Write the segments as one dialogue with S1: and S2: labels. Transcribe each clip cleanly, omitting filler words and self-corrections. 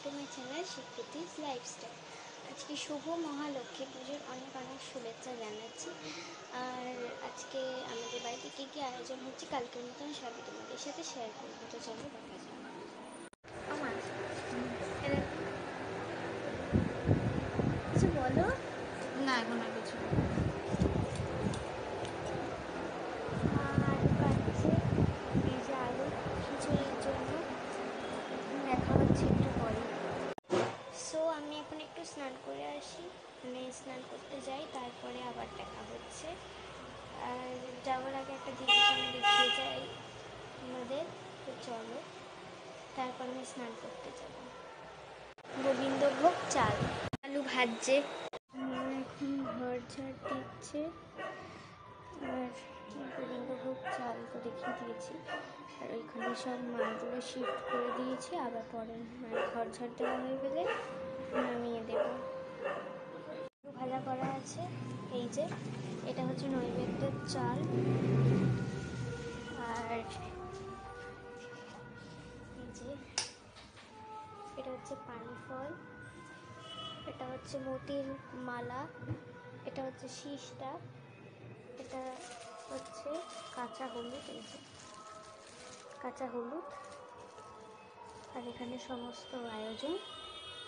S1: Two my channel স্বীকৃতিস lifestyle. আজকে শুভ মহালক্ষ্মী পুজোর অনেক অনেক শুভেচ্ছা জানাচ্ছি। আর আজকে আমাদের বাড়িতে কী কী আয়োজন হচ্ছে কালকের মতন সবই তোমাদের সাথে শেয়ার করবো, তো চলো দেখা যাক। আমার কিছু বলো
S2: না, এখন আর কিছু না।
S1: আলু কাটছে, এই যে আলু খিচুড়ির জন্য দেখা হচ্ছে একটু পরে। সো আমি এখন একটু স্নান করে আসি, মানে স্নান করতে যাই, তারপরে আবার দেখা হচ্ছে। আর যাওয়ার আগে একটা জিনিস আমি দেখিয়ে যাই আমাদের, তো চলো। তারপর আমি স্নান করতে যাব। গোবিন্দভোগ চাল, আলু ভাজছে, এখন ঘর ঝাড় দিচ্ছে। আর গোবিন্দভোগ চাল তো দেখিয়ে দিয়েছি। আর ওইখানে সব মালগুলো শিফট করে দিয়েছি, আবার পরে মানে ঘর ঝাড় দেওয়া হয়ে গেলে নামিয়ে দেব। ভাজা করা আছে, এই যে এটা হচ্ছে নৈবেদ্যের চাল। আর এই যে এটা হচ্ছে পানি ফল, এটা হচ্ছে মতির মালা, এটা হচ্ছে শীষটা, এটা হচ্ছে কাঁচা হলুদ, এই যে কাঁচা হলুদ। আর এখানে সমস্ত আয়োজন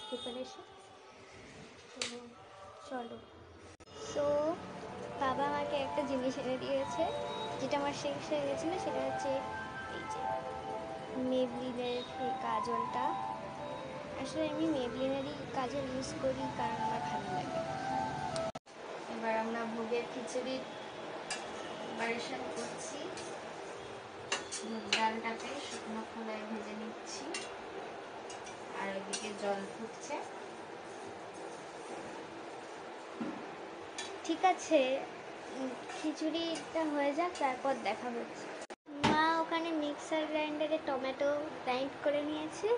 S1: প্রিপারেশন। তো চলো। সো বাবা আমাকে একটা জিনিস এনে দিয়েছে, যেটা আমার শেষ হয়ে গেছিলো, সেটা হচ্ছে এই যে মেবলিনের এই কাজলটা। আসলে আমি মেবলিনেরই কাজল ইউজ করি কারণ আমার ভালো লাগে।
S2: এবার আমরা ভোগের খিচুড়ির প্রিপারেশন করছি। মুগ ডালটাকে শুকনো খোলায় ভেজে নিচ্ছি, আর ওইদিকে জল ফুটছে।
S1: ঠিক আছে, খিচুড়িটা হয়ে যাক, তারপর দেখা হচ্ছে। মা ওখানে মিক্সার গ্রাইন্ডারে টমেটো গ্রাইন্ড করে নিয়েছে,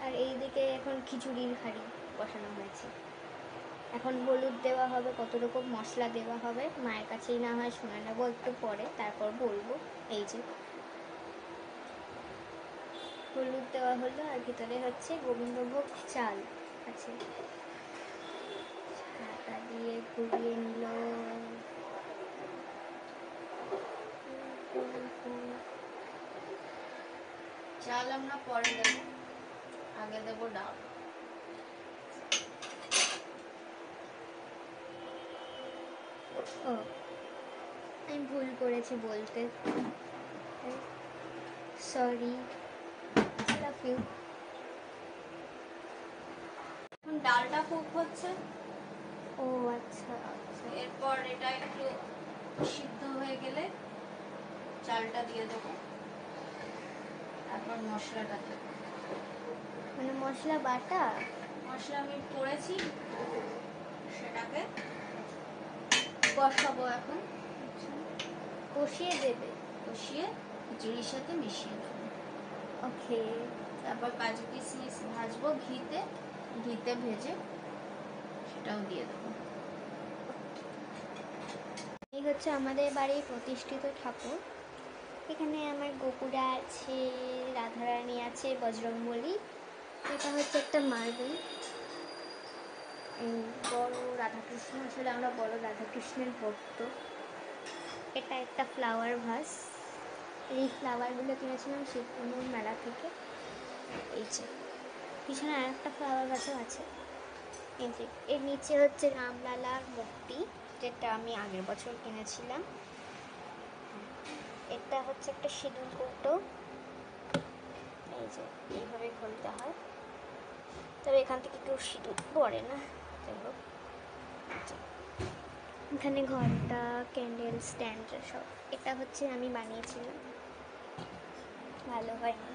S1: আর এইদিকে এখন খিচুড়ির হাঁড়ি বসানো হয়েছে। এখন হলুদ দেওয়া হবে, কত রকম মশলা দেওয়া হবে মায়ের কাছেই না হয় শুনে নেবো একটু পরে, তারপর বলবো। এই যে হলুদ দেওয়া হলো, আর ভিতরে হচ্ছে গোবিন্দভোগ চাল আছে, ছাতা দিয়ে ঘুরিয়ে নিল।
S2: চাল আমরা পরে দেব, আগে দেব ডাল।
S1: ও, আমি ভুল করেছি বলতে, সরি, লাভ ইউ।
S2: এখন ডালটা কুক হচ্ছে।
S1: ও আচ্ছা আচ্ছা,
S2: এরপর এটা একটু সিদ্ধ হয়ে গেলে চালটা দিয়ে দেবো, তারপর মশলাটা দেবো।
S1: মানে মশলা বাটা?
S2: মশলা আমি করেছি, সেটাকে কষাবো এখন।
S1: কষিয়ে দেবে?
S2: কষিয়ে খিচুড়ির সাথে মিশিয়ে দেবো।
S1: ওকে।
S2: তারপর কাজু কিশমিশ ভাজবো ঘিতে ভেজে, সেটাও দিয়ে দেবো।
S1: এই হচ্ছে আমাদের বাড়ির প্রতিষ্ঠিত ঠাকুর। এখানে আমার গোপুরা আছে, রাধারানী আছে, বজরংবলী। এটা হচ্ছে একটা মার্বেল, বড় রাধাকৃষ্ণ, আসলে আমরা বড় রাধাকৃষ্ণের ভক্ত। এটা একটা ফ্লাওয়ার ভাস, এই ফ্লাওয়ারগুলো কিনেছিলাম শিবকুণ্ডুর মেলা থেকে। এই যে পিছনে আর একটা ফ্লাওয়ার ভাসও আছে। এই যে এর নিচে হচ্ছে রামলালার মূর্তি, যেটা আমি আগের বছর কিনেছিলাম। এটা হচ্ছে একটা সিঁদুর কৌটো, এই যে এইভাবে খুলতে হয়, তবে এখান থেকে কেউ সিঁদুর পড়ে না, যাই হোক। এখানে ঘন্টা, ক্যান্ডেল স্ট্যান্ড সব। এটা হচ্ছে আমি বানিয়েছিলাম, ভালো হয়নি।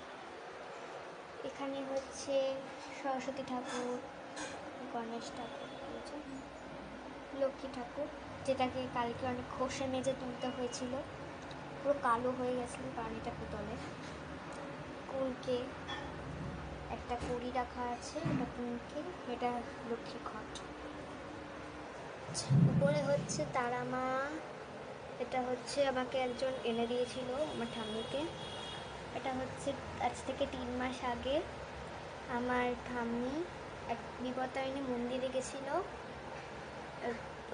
S1: এখানে হচ্ছে সরস্বতী ঠাকুর, গণেশ ঠাকুর, এই যে লক্ষ্মী ঠাকুর, যেটাকে কালকে অনেক ঘষে মেজে তুলতে হয়েছিল, পুরো কালো হয়ে গেছিলো কারণ এটা পিতলের। কুলকে একটা কুড়ি রাখা আছে, এটা কুলকে, এটা লক্ষ্মী ঘট। উপরে হচ্ছে তারা মা, এটা হচ্ছে আমাকে একজন এনে দিয়েছিল আমার ঠাম্মিকে। এটা হচ্ছে আজ থেকে 3 মাস আগে আমার ঠাম্মি এক বিপত্তারিণী মন্দিরে গেছিল,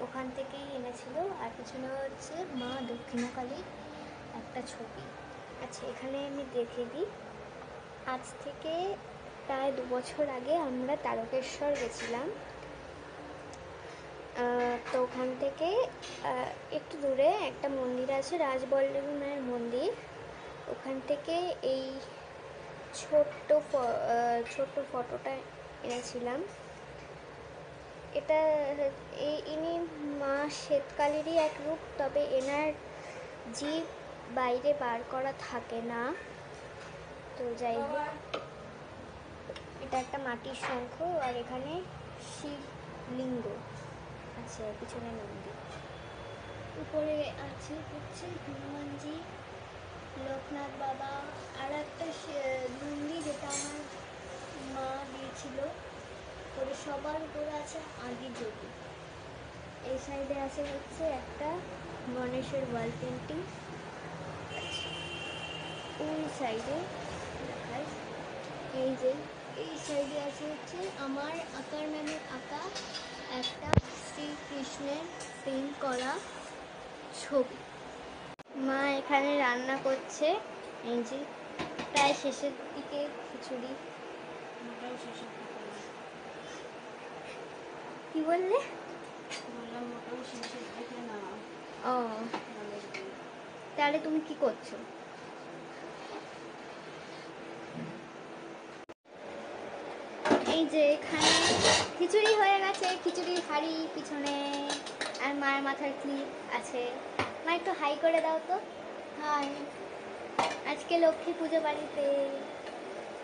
S1: ওখান থেকেই এনেছিল। আর পিছনে হচ্ছে মা দক্ষিণাকালীর একটা ছবি। আচ্ছা, এখানে আমি দেখে দিই। আজ থেকে প্রায় 2 বছর আগে আমরা তারকেশ্বর গেছিলাম। তো ওখান থেকে একটু দূরে একটা মন্দির আছে, রাজবল্লভী মায়ের মন্দির। ওখান থেকে এই ছোট্ট ফটোটা এনেছিলাম। এটা ইনি মা শ্বেতকালীরই এক রূপ, তবে এনার জিভ বাইরে বার করা থাকে না। তো যাই হোক, এটা একটা মাটির শঙ্খ, আর এখানে শিবলিঙ্গ আছে, পিছনে মন্দির। উপরে আছে হচ্ছে হনুমানজি, লোকনাথ বাবা, আর একটা লুঙ্গি যেটা আমার মা দিয়েছিল। উপরে সবার উপরে আছে আদিযোগী। এই সাইডে আছে হচ্ছে একটা গণেশের ওয়াল পেন্টিং। ওই সাইডে দেখায়, এই সাইডে আছে হচ্ছে আমার আঁকার ম্যামের আঁকা একটা শ্রীকৃষ্ণের পেইন্ট করা ছবি। মা এখানে রান্না করছে, এই যে প্রায় শেষের দিকে খিচুড়ি।
S2: মোটাও শেষের দিকে।
S1: কি বললে?
S2: বললাম মোটাও শেষের দিকে না।
S1: ও, তাহলে তুমি কি করছো? এই যে এখানে খিচুড়ি হয়ে গেছে, খিচুড়ির হাঁড়ি পিছনে, আর মায়ের মাথার ক্লিপ আছে। মা একটু হাই করে দাও তো। হাই। আজকে লক্ষ্মী পুজো বাড়িতে।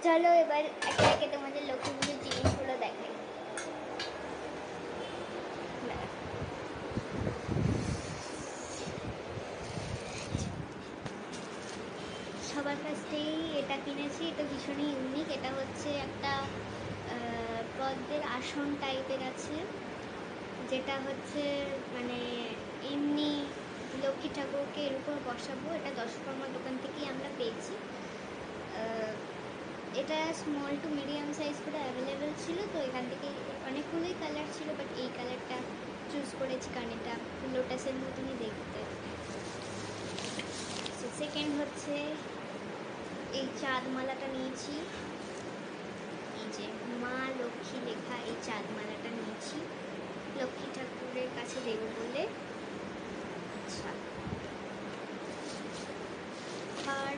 S1: চলো এবার একে একে তোমাদের লক্ষ্মী পুজোর জিনিসগুলো দেখাই। সবার ফার্স্টেই এটা কিনেছি, এটা ভীষণই ইউনিক। এটা হচ্ছে একটা পদ্মের আসন টাইপের আছে, যেটা হচ্ছে মানে এমনি লক্ষ্মী ঠাকুরকে এর উপর বসাবো। এটা দশকর্মার দোকান থেকেই আমরা পেয়েছি। এটা স্মল টু মিডিয়াম সাইজ করে অ্যাভেলেবেল ছিল, তো এখান থেকে অনেকগুলোই কালার ছিল, বাট এই কালারটা চুজ করেছি কারণ এটা লোটাসের মতনই দেখতে। সেকেন্ড হচ্ছে এই চাঁদমালাটা নিয়েছি, এই যে মা লক্ষ্মী লেখা এই চাঁদমালাটা নিয়েছি লক্ষ্মী ঠাকুরের কাছে দেবো বলে। আচ্ছা, আর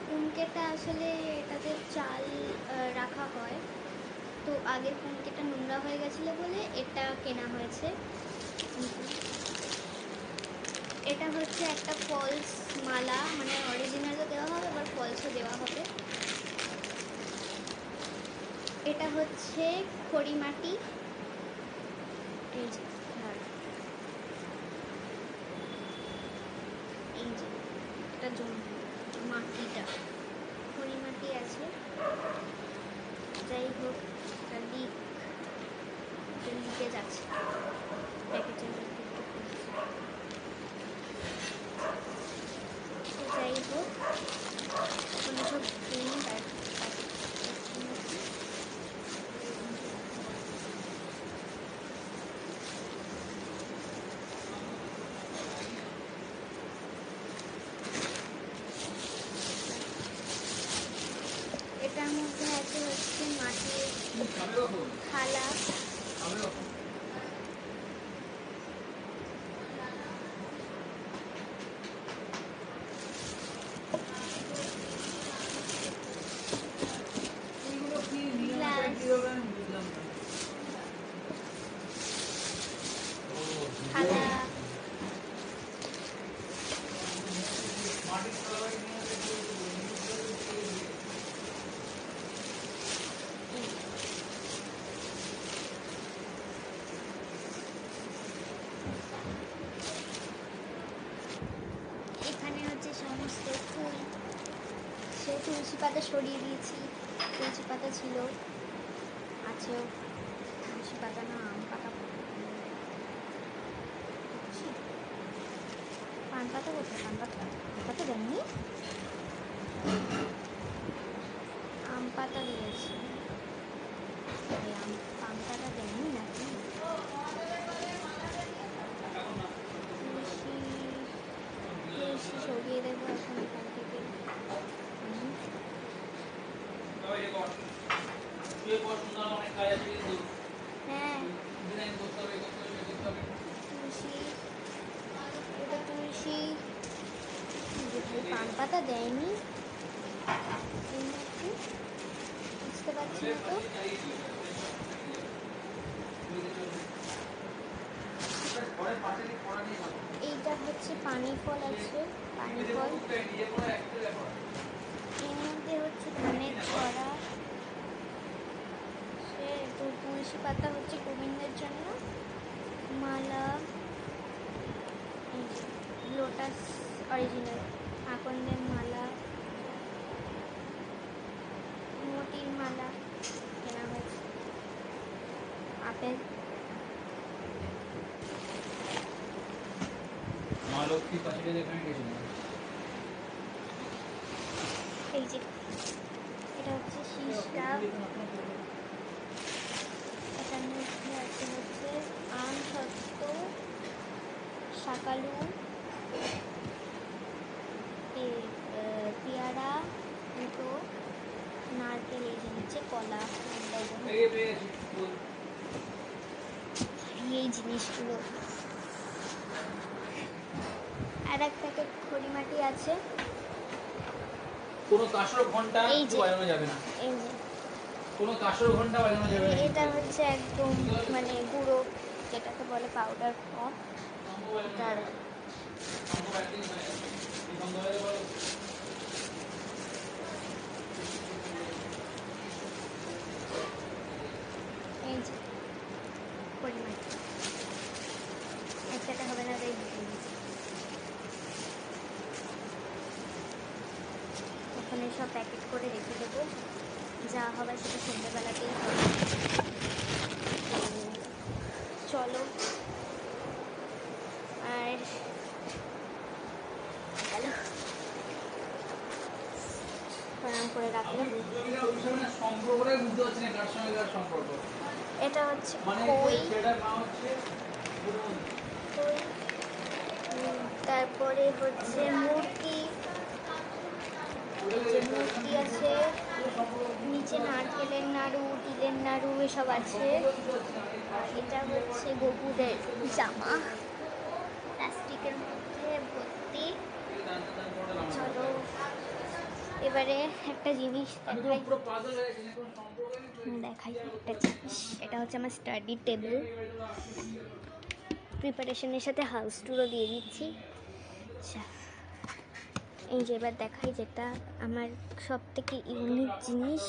S1: কুনকেটা আসলে এটাতে চাল রাখা হয়, তো আগের কুনকেটা নোংরা হয়ে গেছিলো বলে এটা কেনা হয়েছে। এটা হচ্ছে একটা ফলস মালা, মানে অরিজিনালও দেওয়া হবে আবার ফলসও দেওয়া হবে। এটা হচ্ছে খড়িমাটি, এই যে এই যে এটা মাটিটা খড়িমাটি আছে। যাই হোক, এটা লিকেজ আছে প্যাকেটের মধ্যে একটু। যাই হোক, এখন এসব প্রিন্ট আর এটার মধ্যে আছে হচ্ছে মাটির থালা, থালা, এখানে হচ্ছে সমস্ত ফুল। সে তুলসী পাতা সরিয়ে দিয়েছি, তুলসী পাতা ছিল, আছেও। তুলসী পাতা না, আম পাতা, পান পাতা কোথায়? পান পাতা দেননি। পাতা দিয়েছে, পান পাতা দেয়নি নাকি? তুলসী তুলসী সরিয়ে দেবো এখন এখান থেকে। হ্যাঁ, তুলসী, এটা তুলসী। যে ভাই পান পাতা দেয়নি এই মধ্যে, বুঝতে পারছি না তো। এইটা হচ্ছে পানি ফল আছে, পানি ফল। এর মধ্যে হচ্ছে ধানের ছড়া, সে তো তুলসী পাতা হচ্ছে গোবিন্দের জন্য, মালা, এই যে লোটাস অরিজিনাল আকন্দের মালা, মোটির মালা কেনা হয়েছে, আপেল, এই যে এটা হচ্ছে শীষটা, এটার মধ্যে আছে হচ্ছে আম সত্ত্ব, শাকালু, পেয়ারা, দুটো, নারকেল, এই যে নিচে কলা, এই জিনিসগুলো। আর এক প্যাকেট খড়িমাটি আছে।
S3: কোনো কাঁসর ঘন্টা
S1: এই যে
S3: বাজানো যাবে না,
S1: এই যে
S3: কোনো কাঁসর ঘন্টা বাজানো যাবে না।
S1: এটা হচ্ছে একদম মানে গুঁড়ো, যেটাকে বলে পাউডার ফর্ম। এটার এই যে পরিমাটি একসাথে হবে না, তাই এখন এইসব প্যাকেট করে রেখে দেবো, যা হবে সেটা সন্ধ্যেবেলাতেই হবে। চলো, আর হ্যালো, প্রণাম করে রাখলাম। এটা হচ্ছে খই, তারপরে হচ্ছে মূর্তি, যে মূর্তি আছে, নিচে নারকেলের নাড়ু, তিলের নাড়ু এসব আছে। আর এটা হচ্ছে গোপুরের জামা, প্লাস্টিকের মধ্যে ভর্তি। চলো এবারে একটা জিনিস দেখাই একটা জিনিস। এটা হচ্ছে আমার স্টাডি টেবিল, প্রিপারেশনের সাথে হাউস টুরও দিয়ে দিচ্ছি। এই যে এবার দেখাই যেটা আমার সব থেকে ইউনিক জিনিস,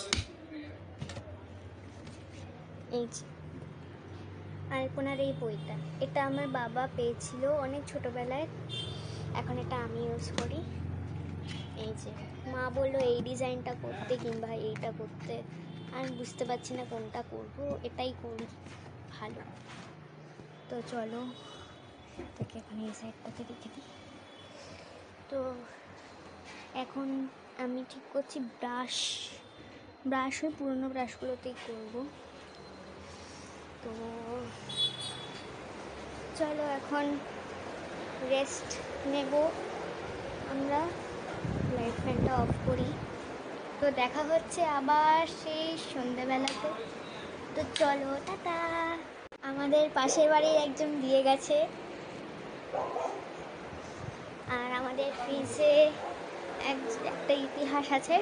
S1: এই যে আলপনার এই বইটা। এটা আমার বাবা পেয়েছিল অনেক ছোটোবেলায়, এখন এটা আমি ইউজ করি। এই যে মা বললো এই ডিজাইনটা করতে কিংবা এইটা করতে, আমি বুঝতে পারছি না কোনটা করব, এটাই করি ভালো। তো চলো তাকে এখন এই সাইডটাতে রেখে দিই। তো এখন আমি ঠিক করছি ব্রাশ ওই পুরোনো ব্রাশগুলোতেই করব। তো চলো এখন রেস্ট নেব আমরা, লাইট ফ্যানটা অফ করি। তো দেখা হচ্ছে আবার সেই সন্ধ্যেবেলাতে। তো চলো টাটা। আমাদের পাশের বাড়ির একজন দিয়ে গেছে, আর আমাদের ফ্রিজে একটা ইতিহাস আছে,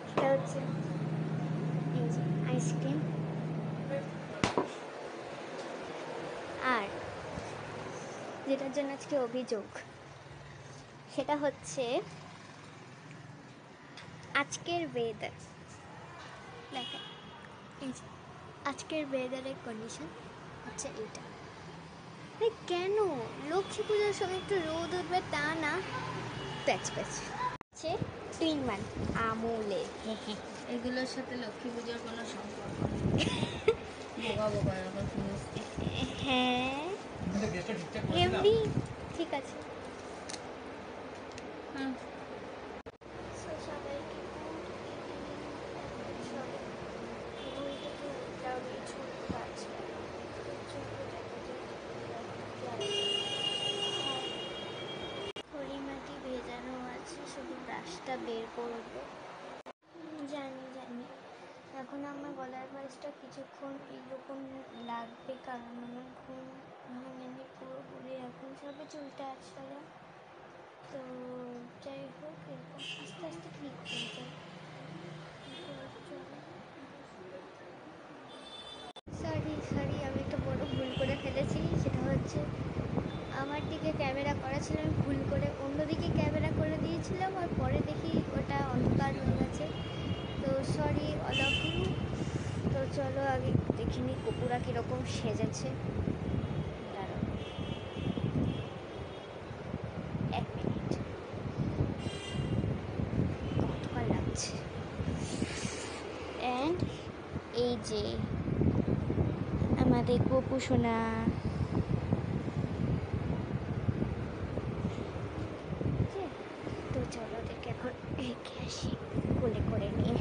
S1: সেটা হচ্ছে এই যে আইসক্রিম। আর যেটার জন্য আজকে অভিযোগ, সেটা হচ্ছে আজকের ওয়েদার। দেখেন এই যে আজকের ওয়েদারের কন্ডিশন হচ্ছে এইটা। কেন লক্ষ্মী পুজোর সময় একটু রোদ উঠবে তা না, প্যাচ প্যাচ হচ্ছে 2-in-1 আমুলের।
S2: এগুলোর সাথে লক্ষ্মী পুজোর কোনো সম্পর্ক নেই। বোকা বোকা
S1: হ্যাঁ এমনি ঠিক আছে।
S2: হুম।
S1: সবাইকে ভয়েসটা বের করবো। জানি জানি এখন আমার গলার ভয়েসটা কিছুক্ষণ এইরকম লাগবে, কারণ আমার ঘুম ভাঙেনি পুরোপুরি, এখন সবে চুলটা আছড়ালাম। তো যাই হোক, এরকম আস্তে আস্তে ঠিক হয়ে যায়। সরি আমি একটা বড় ভুল করে ফেলেছি। সেটা হচ্ছে আমার দিকে ক্যামেরা করা ছিল, আমি ভুল করে অন্যদিকে ক্যামেরা করে দিয়েছিলাম, আর পরে দেখি ওটা অন্ধকার হয়ে গেছে। তো সরি অল অফ ইউ। তো চলো আগে দেখে নিই কপুরা কীরকম সেজেছে। দাঁড়াও 1 মিনিট, অন্ধকার লাগছে। অ্যান্ড এই যে আমাদের কপু সোনা, তো চলো দেখে এখন রেখে আসি কোলে করে নিয়ে।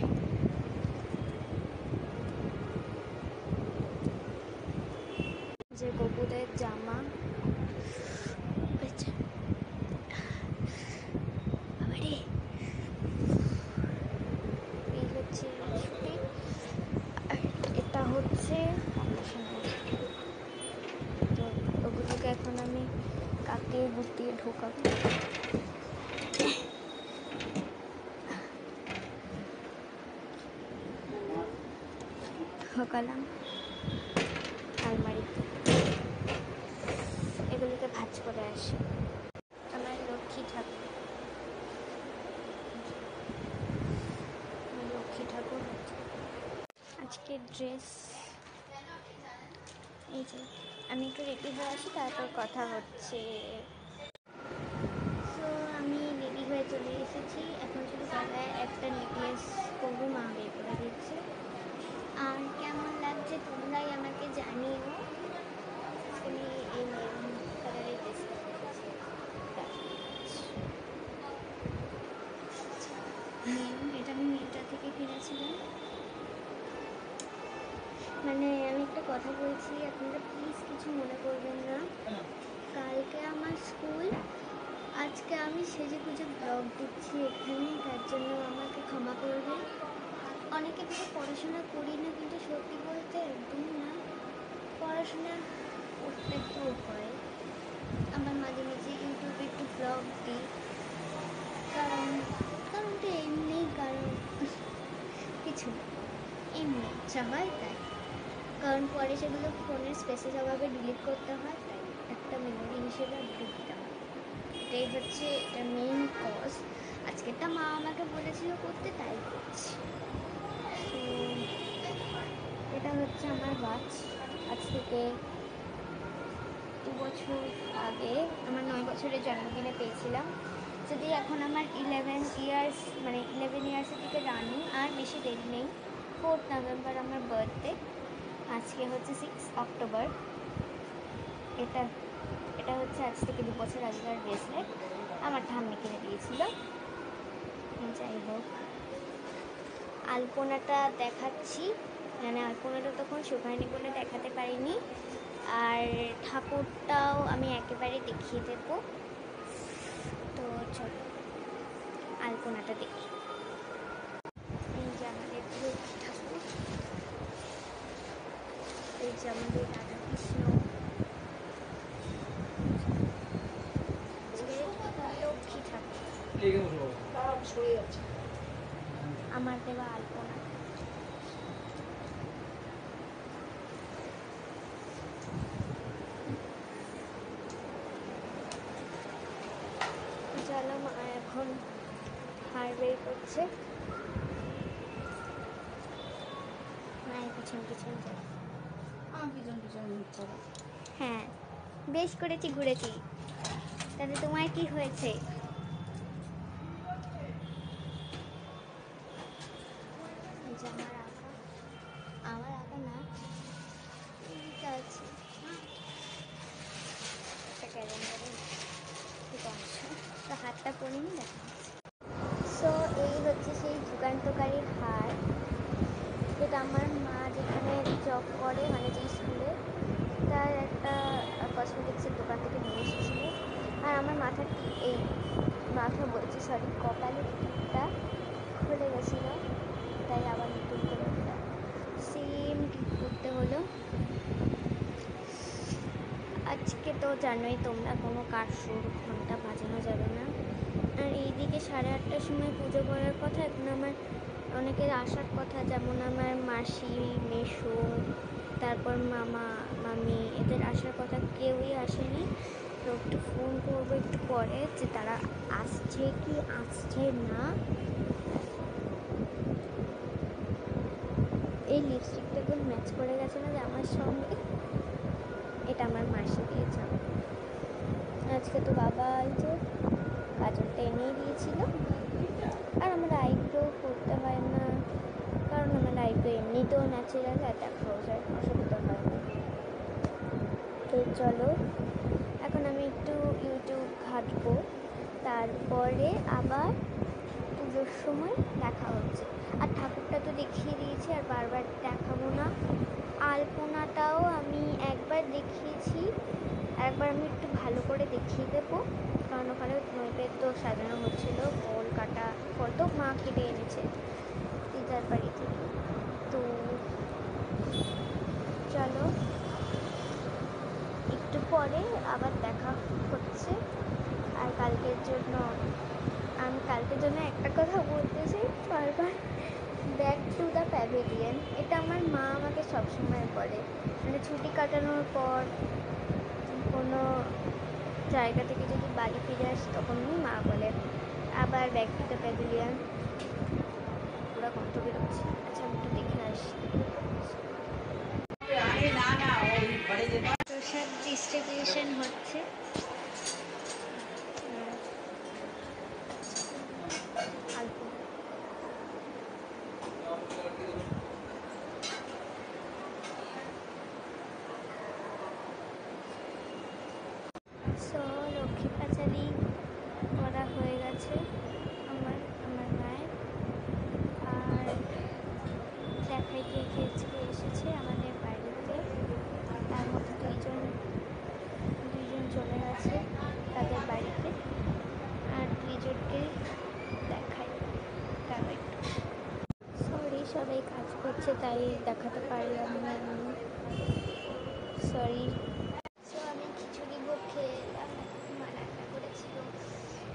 S1: যে কপুদের জামা, বাবারে এই হচ্ছে ছুটি, আর এটা হচ্ছে ফাউন্ডেশনের। তো ওগুলোকে এখন আমি কাটিয়ে গুটিয়ে ঢোকাবো। ঢোকালাম আলমারিতে, এগুলোকে ভাঁজ করে আসি। আমার লক্ষ্মী ঠাকুর, হচ্ছে আজকে ড্রেস। এই যে আমি একটু রেডি হয়ে আসি, তারপর কথা হচ্ছে। তো আমি রেডি হয়ে চলে এসেছি, এখন শুধু গলায় একটা নেকলেস করবো, মা বের করে দিচ্ছে। আর কেমন লাগছে তোমরাই আমাকে জানিও। আমি এই মেরুন কালারের ড্রেসটা পরেছি, মেরুন, এটা আমি মিন্ত্রা থেকে কিনেছিলাম। মানে আমি একটা কথা বলছি, আপনারা প্লিজ কিছু মনে করবেন না। কালকে আমার স্কুল, আজকে আমি সেজে গুজে ব্লগ দিচ্ছি এখানে, তার জন্য আমাকে ক্ষমা করবেন। অনেকে থেকে পড়াশোনা করি না, কিন্তু সত্যি বলতে একদম না, পড়াশোনা করতে তো হয়। আবার মাঝে মাঝে ইউটিউবে একটু ব্লগ দিই, কারণটা এমনি, কারণ কিছু না, এমনি ইচ্ছা হয় তাই। কারণ পরে সেগুলো ফোনের স্পেসের অভাবে ডিলিট করতে হয়, তাই একটা মেমোরি হিসেবে আমাকে দিতে হয়। এটাই হচ্ছে এটা মেইন কজ। আজকেরটা মা আমাকে বলেছিল করতে, তাই করছি। তো এটা হচ্ছে আমার ওয়াচ। আজ থেকে 2 বছর আগে আমার 9 বছরের জন্মদিনে পেয়েছিলাম। যদি এখন আমার 11 ইয়ার্স, মানে 11 ইয়ার্সের দিকে রানিং, আর বেশি দেরি নেই। 4th নভেম্বর আমার বার্থডে, আজকে হচ্ছে 6 অক্টোবর। এটা এটা হচ্ছে আজ থেকে 2 বছর আগেকার ব্রেসলেট, আমার ঠাম্মি কিনে দিয়েছিল। যাই হোক, আলপনাটা দেখাচ্ছি, মানে আলপনাটা তখন শুকায়নি বলে দেখাতে পারিনি। আর ঠাকুরটাও আমি একেবারে দেখিয়ে দেব। তো চলো আলপনাটা দেখি। এই যে আমাদের লক্ষ্মী ঠাকুর, এই যে আমাদের রাধাকৃষ্ণ, লক্ষ্মী ঠাকুর, আমার দেওয়া আলপনা। চলো মা এখন হার বের করছে, মায়ের পিছন পিছন যাই।
S2: আমার পিছন পিছন ঘুরছে।
S1: হ্যাঁ বেশ করেছি, ঘুরেছি। তাহলে তোমার কি হয়েছে? এই যে আমার আঁকা না, এইটা আছে একটা ক্যালেন্ডারের ঠিক অংশ, তো হাতটা পরিনি দেখা যাচ্ছে। সো এই হচ্ছে সেই যুগান্তকারীর হার, যেটা আমার মা যেখানে জব করে, মানে যে স্কুলে, তার একটা কসমেটিক্সের দোকান থেকে নিয়ে এসেছিলো। আর আমার মাথার এই মাথা বলছি, সরি, কপালের টিপটা গেছিলো, তাই আবার নতুন করে ওটা সেম ঠিক করতে হলো। আজকে তো জানোই তোমরা, কোনো কারশুর ঘন্টা বাজানো যাবে না। আর এইদিকে 8:30টার সময় পুজো করার কথা, এখন আমার অনেকের আসার কথা, যেমন আমার মাসি, মেসো, তারপর মামা, মামি, এদের আসার কথা, কেউই আসেনি। তো একটু ফোন করবো একটু পরে যে তারা আসছে কি আসছে না। এই লিপস্টিকটা একদম ম্যাচ করে গেছে না জামার সঙ্গে। এটা আমার মাসি দিয়েছে। আজকে তো বাবা এই যে কাজলটা এনেই দিয়েছিল। আর আমার আইব্রো করতে হয় না, কারণ আমার আইব্রো এমনিতেও ন্যাচারাল, আর দেখাও যায়, অসুবিধা হয় না। তো চলো, এখন আমি একটু ইউটিউব ঘাঁটবো, তারপরে আবার পুজোর সময় দেখা হচ্ছে। আর ঠাকুরটা তো দেখিয়ে দিয়েছি, আর বারবার দেখাবো না। আলপনাটাও আমি একবার দেখিয়েছি, একবার আমি একটু ভালো করে দেখিয়ে দেবো, কারণ ওখানে নৈবেদ্য সাজানো হচ্ছিল, ফল কাটা, ফল তো মা কেটে এনেছে দিদার বাড়ি থেকে। তো চলো, একটু পরে আবার দেখা হচ্ছে। আর কালকের জন্য একটা কথা বলতে চাই বারবার, ব্যাক টু দ্য প্যাভিলিয়ন। এটা আমার মা আমাকে সবসময় বলে, মানে ছুটি কাটানোর পর কোনো জায়গা থেকে যদি বাড়ি ফিরে আসি, তখনই মা বলে আবার ব্যাক টু দ্য প্যাভিলিয়ন। পুরো গন্ধ বেরোচ্ছে। আচ্ছা, আমি একটু দেখে আসি। প্রসাদ ডিস্ট্রিবিউশন হচ্ছে। আলপনা। সো লক্ষ্মী পাঁচালি করা হয়ে গেছে আমার মায়ের। আর দেখাই কে কে আজকে এসেছে আমাদের বাড়িতে। তার মধ্যে দুইজন চলে গেছে তাদের বাড়িতে, আর দুইজনকে দেখাই তারা একটু। সরি, সবাই কাজ করছে তাই দেখাতে পারলাম না আমি, সরি। সো আমি খিচুড়ি ভোগ খেয়ে এলাম, মা রান্না করেছিল।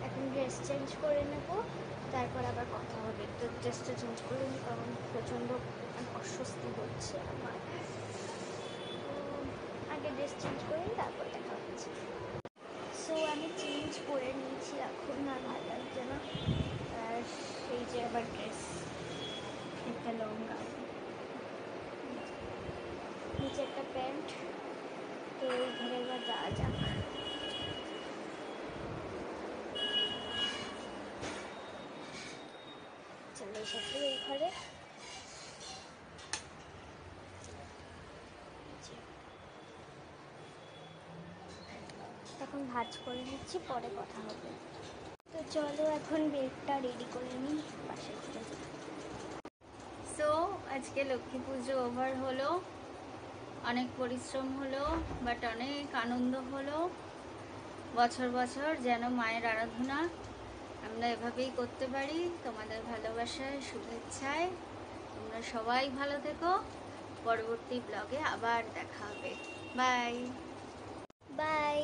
S1: এখন ড্রেস চেঞ্জ করে নেব, তারপর আবার কথা হবে। তো ড্রেসটা চেঞ্জ করে নিই, কারণ প্রচণ্ড অস্বস্তি হচ্ছে আমার। তো আগে ড্রেস চেঞ্জ করে নিই, তারপর দেখা হচ্ছে। সো আমি চেঞ্জ করে নিয়েছি, এখন আর ভালো লাগছে না। আর সেই যে আবার ড্রেস, একটা লং গাউন, নিচে একটা প্যান্ট। তো এই ঘরে এবার যাওয়া যাক। চলে এসেছি এই ঘরে। এখন ভাঁজ করে নিচ্ছি, পরে কথা হবে। তো চলো এখন বেডটা রেডি করে নিই, পাশের ঘরে যাই।
S2: সো আজকে লক্ষ্মী পুজো ওভার হলো, অনেক পরিশ্রম হলো, বাট অনেক আনন্দ হলো। বছর বছর যেন মায়ের আরাধনা আমরা এভাবেই করতে পারি, তোমাদের ভালোবাসায়, শুভেচ্ছায়। তোমরা সবাই ভালো থেকো। পরবর্তী ব্লগে আবার দেখা হবে। বাই।
S1: বাই।